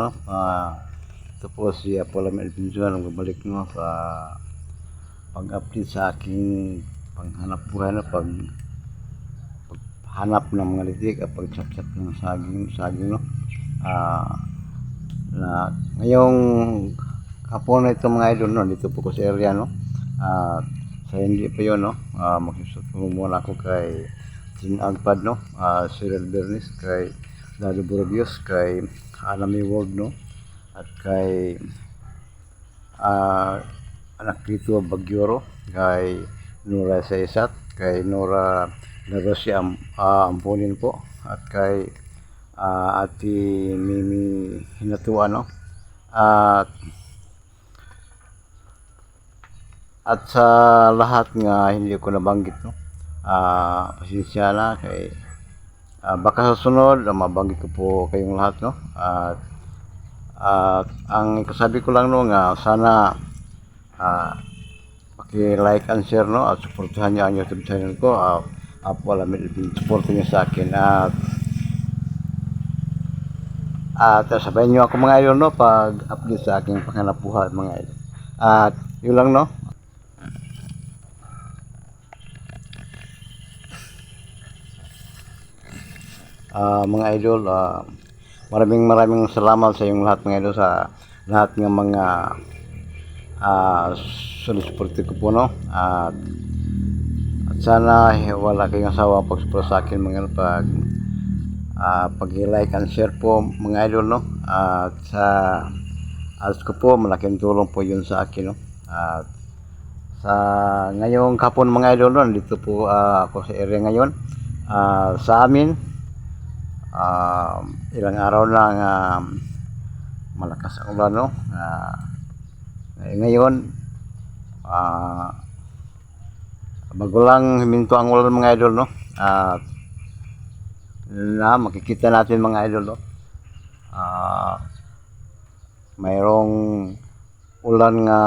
no. Ito po si Apollo Adventure ang babalik no sa pag-update sa aking panghanap buhay na paghanap ng mga litik at pag-chap-chap ng saging no. Na ngayong hapon na ito mga idol no, dito po ko sa area no. Sa hindi pa yun no, magsusumo muna ako kay Jin Agpad no, Cyril Bernis, kay Lalo Borodios, kay Anami World no, at kay anak dito Bagyoro, kay Nora Saisat, kay Nora Larosi Amponin po, at kay Ati Mimi Hinatuan no, at sa lahat nga hindi ko nabanggit no, pasensya na kay baka sa sunod mabanggit ko po kayong lahat no. At ang kasabi ko lang no nga sana paki-like and share no, at suportahan niyo ang YouTube channel ko. Apollo Adventure, support niyo sa akin at sabayan niyo ako mga idol no pag-update sa aking panghanap buhay mga idol. At yun lang no. Mga idol, maraming salamat sa inyong lahat mga idol, sa lahat ng mga sulit-suporte ko po no. At sana wala kayong asawa pag-support sa akin mga idol, pag-like and share po mga idol no. At sa ads ko po malaking tulong po yun sa akin no. At sa ngayong kapon mga idol no, dito po ako sa area ngayon. Sa amin ilang araw lang malakas ang ulan no. Ngayon bago lang huminto ang ulan mga idol no, na makikita natin mga idol no, mayroong ulan nga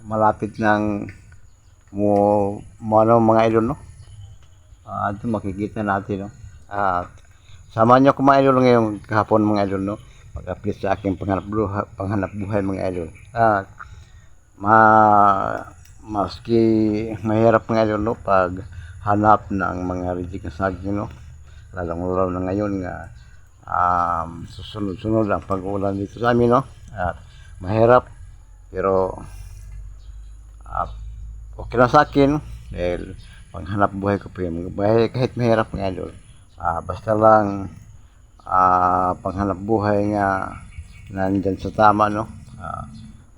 malapit ng ano mga idol no. Ito makikita natin no. Samahan niyo ako mga idol ngayong kahapon mga idol no, pag-update sa aking panghanap buhay mga idol. Maski mahirap mga idol no pag hanap ng mga reject na saging no, lalong-lalo na ngayon nga susunod-sunod ang pag-ulan dito sa amin no. Mahirap pero okay lang sa akin dahil panghanap buhay ko po yun. Kahit mahirap mga idol, basta lang panghanap buhay nga nandyan sa tama no,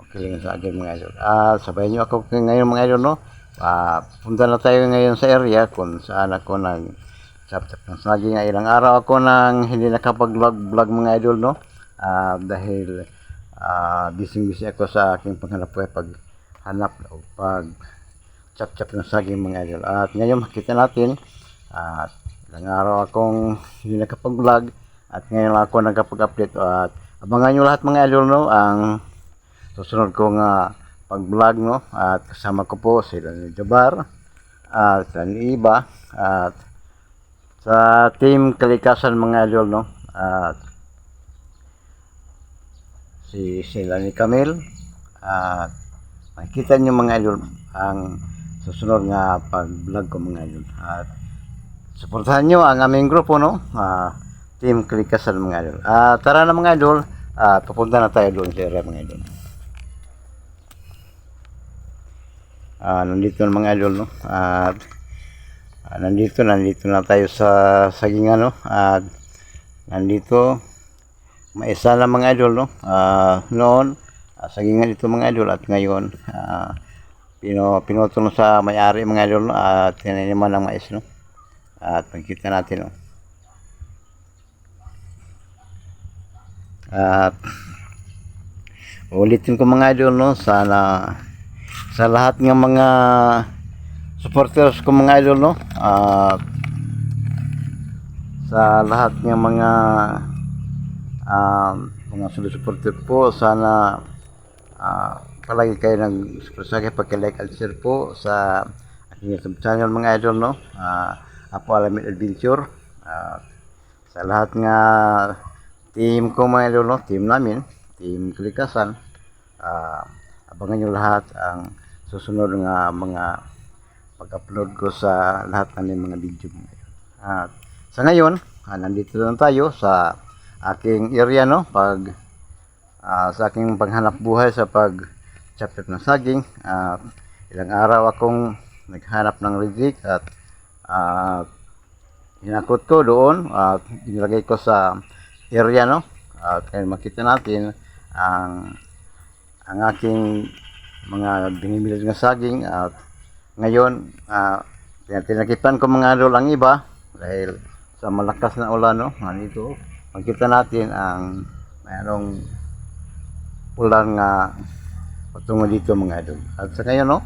okay lang sa akin mga idol. Sabayan nyo ako ngayon mga idol no. Punta na tayo ngayon sa area kung saan ako nag chap-chap ng saging. Ilang araw ako nang hindi nakapag-vlog mga idol no, dahil busy ako sa aking panghanap buhay, paghanap o pag chap-chap ng saging mga idol. At ngayon makita natin ilang araw akong hindi nakapag-vlog at ngayon lang ako nakapag-update. At abangan nyo lahat mga idol no ang susunod kong pag-vlog no. At kasama ko po sila ni Jabar at ni Iba at sa team Kalikasan mga idol no, at sila ni Camille. At makikita nyo mga idol ang susunod nga pag-vlog ko mga idol. At suportahan nyo ang aming grupo no, team Kalikasan mga idol. Tara na mga idol, papunta na tayo doon sa area mga idol. Nandito na mga idol no, at nandito na tayo sa sagingan no. At nandito maisa na mga idol no, noon sagingan ito mga idol, at ngayon pinutol sa may-ari mga idol no, at tinaniman ng mais no. At makikita natin no. At ulitin ko mga idol no, sana sa lahat ng mga supporters ko mga idol no, sa lahat ng mga supporter po, sana palagi kayo nag-support sa akin, pag-like and share po sa aking YouTube channel mga idol no, Apollo Adventure. sa lahat nga team ko mga idol, no? Team namin, team Kalikasan. Abangan nyo lahat ang susunod nga mga pag-upload ko sa lahat ng mga video mo. At sa ngayon, nandito lang tayo sa aking area, no? Sa aking paghanap buhay sa pag-chapter ng saging. Ilang araw akong naghanap ng reject at hinakot ko doon at inilagay ko sa area, no? At kaya makita natin ang aking mga binimilid ng saging. At ngayon tinakipan ko mga idol ang iba dahil sa malakas na ulan, no? Dito makita natin ang mayroong ulan nga patungo dito mga idol. At sa ngayon, no,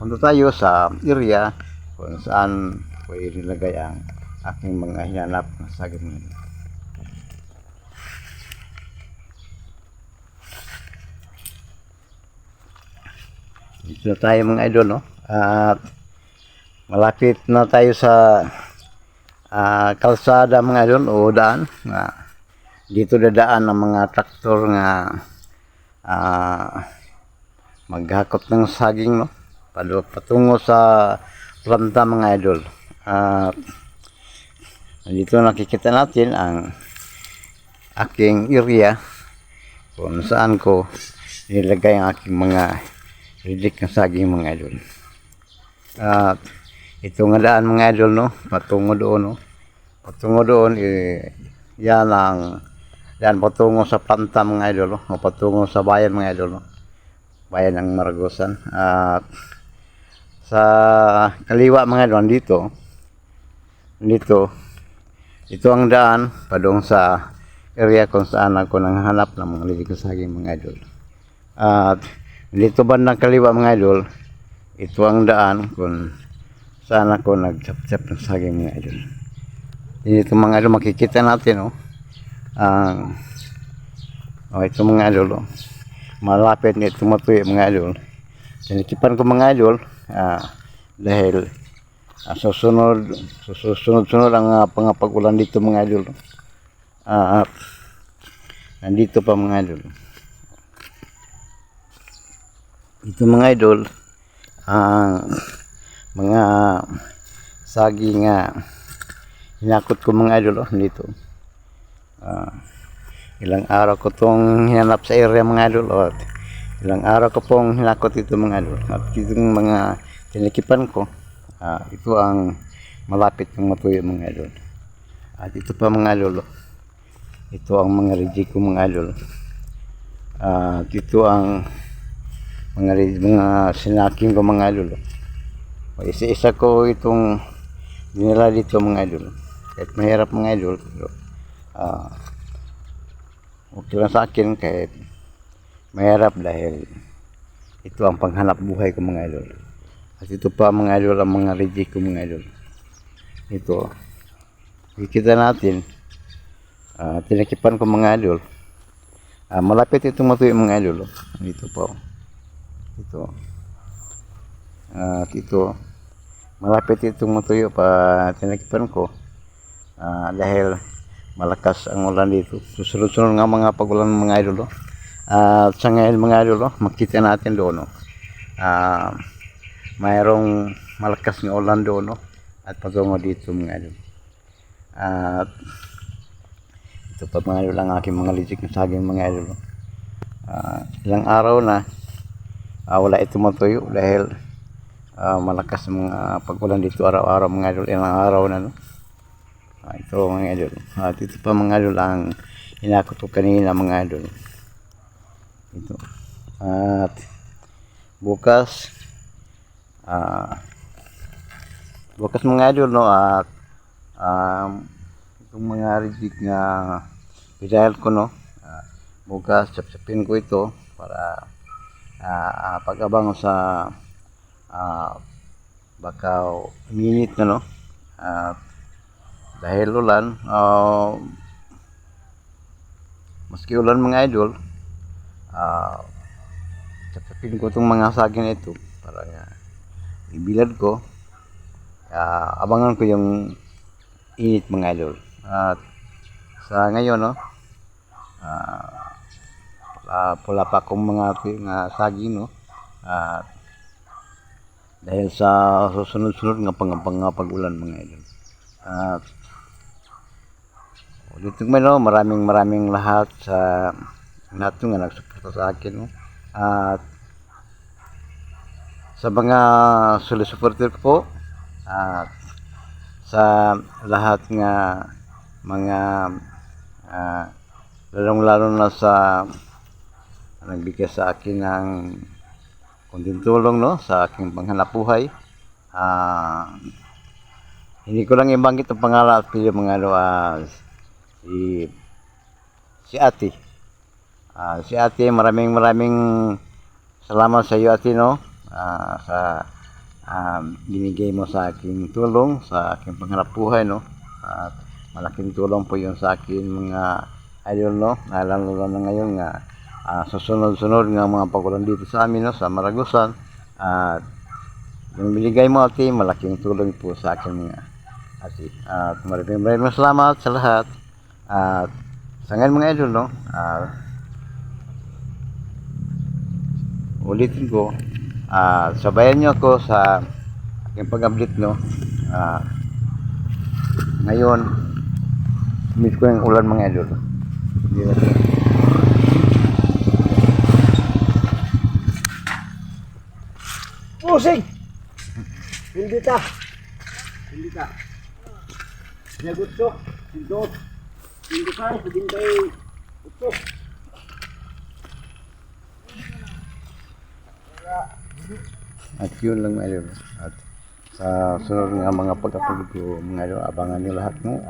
punta tayo sa area kung saan pwede nilagay ang aking mga hinanap na saging mga idol. Dito na tayo mga idol, no? At malapit na tayo sa kalsada mga idol o daan. Dito dadaan ang mga traktor nga maghakot ng saging, no? Patungo sa planta mga idol. Dito nakikita natin ang aking area kung saan ko nilagay ang aking mga reject ng saging mga idol. At ito nga daan mga idol, no? Patungo doon, no? Patungo doon, yan patungo sa planta mga idol, no? O patungo sa bayan mga idol, no? Bayan ng Maragosan. At sa kaliwa mga idol, ito ang daan padung sa area kung saan ako nanghanap ng mga reject ng saging mga idol. At dito bandang kaliwa mga idol, ito ang daan kung saan ako nagchap-chap ng saging mga idol. Dito mga idol makikita natin, ito mga idol, malapit na tumatuyo mga idol. Tinikipan ko mga idol dahil susunod ang pag-ulan dito mga idol. Nandito pa mga idol. Ito mga idol ang mga saging hinakot ko mga idol, dito. Ilang araw ko itong hinanap sa area mga idol, at ilang araw ko pong hinakot ito mga idol. At itong mga tinikipan ko, ito ang malapit ng matuyo mga idol. At ito pa mga idol, ito ang mga reject ko mga idol. At ito ang mga sinaking ko mga idol. Isa-isa ko itong dinala dito mga idol. Kahit mahirap mga idol, pero okay lang sa akin kahit mahirap dahil ito ang panghanap buhay ko mga idol. At ito pa mga idol ang mga reject ko mga idol. Ito, kikita natin, tinakipan ko mga idol. Malapit itong matuyo mga idol. Dito po. Ito. At ito, malapit itong matuyo pa tinakipan ko dahil malakas ang ulan dito. Susunod-sunod nga mga pag-ulan mga idol. At sa ngayon mga idol, makita natin doon, mayroong malakas ng ulan doon, at patungo dito mga idol. At ito pa mga idol ang aking mga reject ng saging mga idol. Ilang araw na wala ito matuyo dahil malakas mga pag-ulan dito araw-araw mga idol. Ilang araw na, no? Ito mga idol. At ito pa mga idol ang hinakot ko kanina mga idol. Ito. At bukas mga idol, no? At itong mga reject na pinahal ko, no? Bukas chap-chapin ko ito para pag-abang sa baka minute na, no? Dahil ulan, maski ulan mga idol, chapchapin ko itong mga saging na ito para ibilad ko. Abangan ko yung init mga idol. At sa ngayon, no, pula pa akong mga saging, no, dahil sa susunod-sunod nga pag-ulan mga idol. At ulit may no, maraming lahat sa lahat nga nagsuporta sa akin, no. At sa mga supporter ko, at sa lahat nga mga lalong-lalo na sa nagbigay sa akin ng kunting tulong, no, sa aking panghanapbuhay. Hindi ko lang ibanggit ang pangalan at pili mga si Ate. Si Ate, maraming salamat sa iyo, Ate, no, sa binigay mo sa aking tulong sa aking panghanapbuhay, no. At malaking tulong po yun sa akin mga idol, no, lalo na ngayon nga sa sunod-sunod nga mga pagulan dito sa amin, no, sa Maragusan. At yung binigay mo, Ate, malaking tulong po sa akin mga Ate. At maraming salamat sa lahat. At sa ngayon mga idol, no, ulitin ko, sabayan nyo ako sa aking pag-update, no. Ngayon miss ko yung ulan mga idol. Pusing! Hindi ta. Nagutso. Sindot. Hindi ka. Hindi utso. At yun lang mga idol. At sa sunod nga mga pag-upload ko mga idol, abangan nyo lahat, no,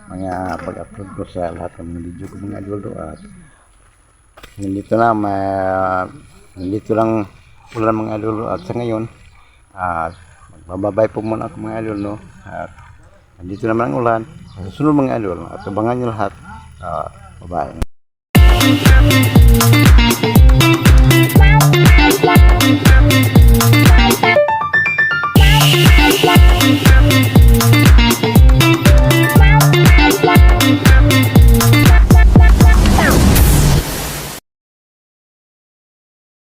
mga pag-upload ko sa lahat ng mga video ko mga idol, do. At nandito lang ulan mga idol. At sa ngayon magbababay po muna ako mga idol, no. At nandito naman ang ulan. Sa sunod mga idol, at abangan nyo lahat. Bye-bye.